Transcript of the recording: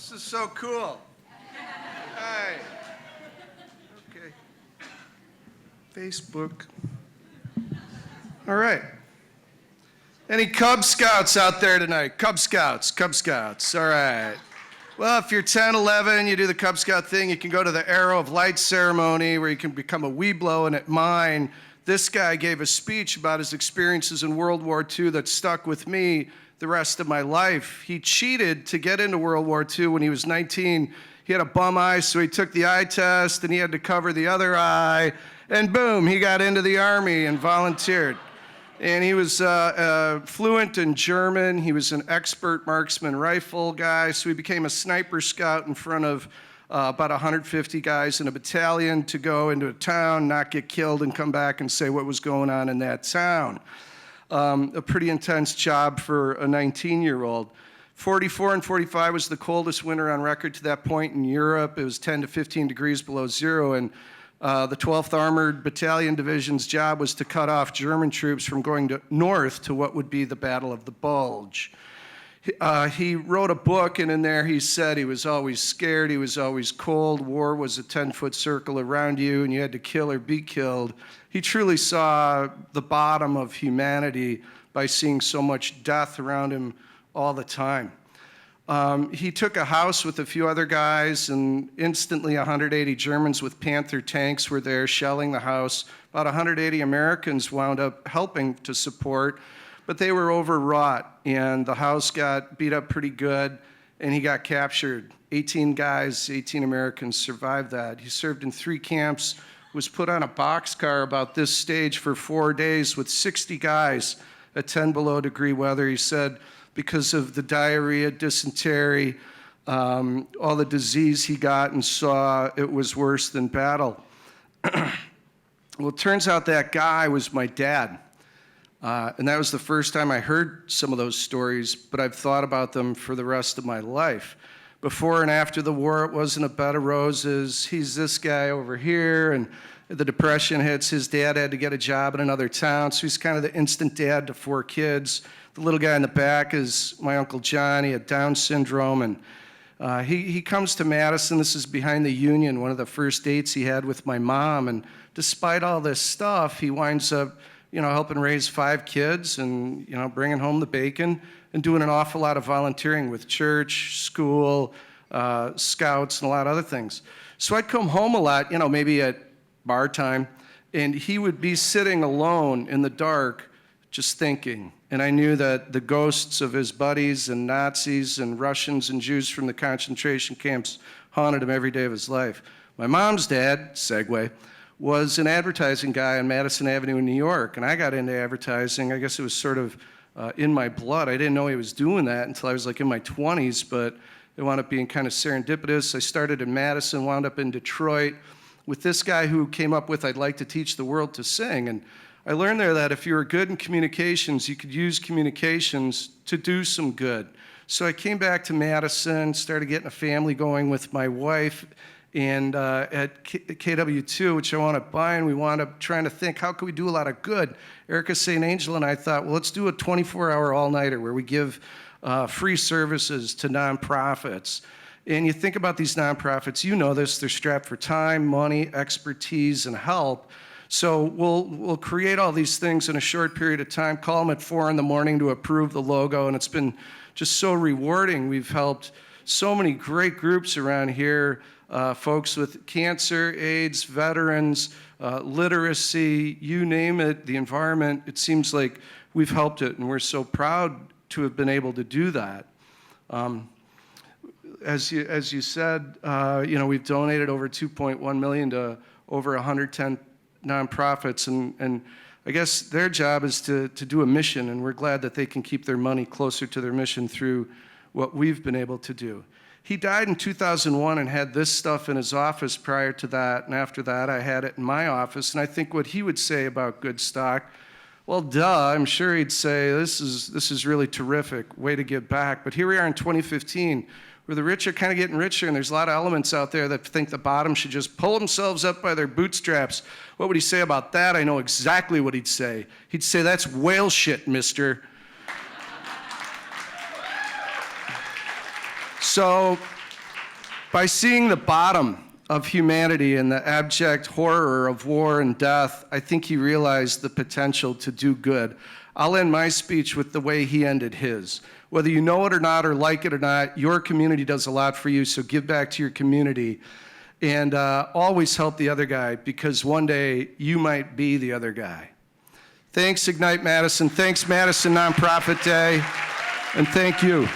This is so cool. Hi. Okay. Facebook. All right. Any Cub Scouts out there tonight? Cub Scouts, Cub Scouts. All right. Well, if you're 10, 11, you do the Cub Scout thing, you can go to the Arrow of Light ceremony where you can become a Weeblo. And at mine, this guy gave a speech about his experiences in World War II that stuck with me the rest of my life. He cheated to get into World War II when he was 19. He had a bum eye, so he took the eye test, and he had to cover the other eye. And boom, he got into the Army and volunteered. And he was fluent in German. He was an expert marksman rifle guy, so he became a sniper scout in front of about 150 guys in a battalion to go into a town, not get killed, and come back and say what was going on in that town. A pretty intense job for a 19-year-old. 44 and 45 was the coldest winter on record to that point in Europe. It was 10 to 15 degrees below zero, and the 12th Armored Battalion Division's job was to cut off German troops from going north to what would be the Battle of the Bulge. He wrote a book, and in there he said he was always scared, he was always cold, war was a 10-foot circle around you, and you had to kill or be killed. He truly saw the bottom of humanity by seeing so much death around him all the time. He took a house with a few other guys, and instantly 180 Germans with Panther tanks were there shelling the house. About 180 Americans wound up helping to support, but they were overwrought, and the house got beat up pretty good, and he got captured. 18 guys, 18 Americans survived that. He served in 3 camps, was put on a boxcar about this stage for 4 days with 60 guys at 10 below degree weather. He said because of the diarrhea, dysentery, all the disease he got and saw, it was worse than battle. Well, it turns out that guy was my dad. And that was the first time I heard some of those stories, but I've thought about them for the rest of my life. Before and after the war, it wasn't a bed of roses. He's this guy over here, and the Depression hits. His dad had to get a job in another town, so he's kind of the instant dad to 4 kids. The little guy in the back is my Uncle John. He had Down syndrome, and he comes to Madison. This is behind the Union, one of the first dates he had with my mom, and despite all this stuff, he winds up helping raise 5 kids and, bringing home the bacon and doing an awful lot of volunteering with church, school, scouts, and a lot of other things. So I'd come home a lot, maybe at bar time, and he would be sitting alone in the dark just thinking. And I knew that the ghosts of his buddies and Nazis and Russians and Jews from the concentration camps haunted him every day of his life. My mom's dad, segue, was an advertising guy on Madison Avenue in New York, and I got into advertising. I guess it was sort of in my blood. I didn't know he was doing that until I was like in my 20s, but it wound up being kind of serendipitous. I started in Madison, wound up in Detroit with this guy who came up with I'd like to teach the world to sing. And I learned there that if you were good in communications, you could use communications to do some good. So I came back to Madison, started getting a family going with my wife, and at KW2, which I wound up buying, we wound up trying to think, how can we do a lot of good? Erica St. Angel and I thought, well, let's do a 24-hour all-nighter where we give free services to nonprofits. And you think about these nonprofits, you know this, they're strapped for time, money, expertise, and help. So we'll create all these things in a short period of time, call them at 4 in the morning to approve the logo, and it's been just so rewarding. We've helped so many great groups around here, folks with cancer, AIDS, veterans, literacy, you name it, the environment. It seems like we've helped it, and we're so proud to have been able to do that. As you said, we've donated over $2.1 million to over 110 nonprofits, and I guess their job is to do a mission, and we're glad that they can keep their money closer to their mission through what we've been able to do. He died in 2001 and had this stuff in his office prior to that, and after that I had it in my office, and I think what he would say about good stock, well, duh, I'm sure he'd say, this is really terrific, way to give back. But here we are in 2015, where the rich are kind of getting richer, and there's a lot of elements out there that think the bottom should just pull themselves up by their bootstraps. What would he say about that? I know exactly what he'd say. He'd say, that's whale shit, mister. So By seeing the bottom of humanity and the abject horror of war and death, I think he realized the potential to do good. I'll end my speech with the way he ended his. Whether you know it or not, or like it or not, your community does a lot for you, so give back to your community. And always help the other guy, because one day you might be the other guy. Thanks, Ignite Madison. Thanks, Madison Nonprofit Day. And thank you.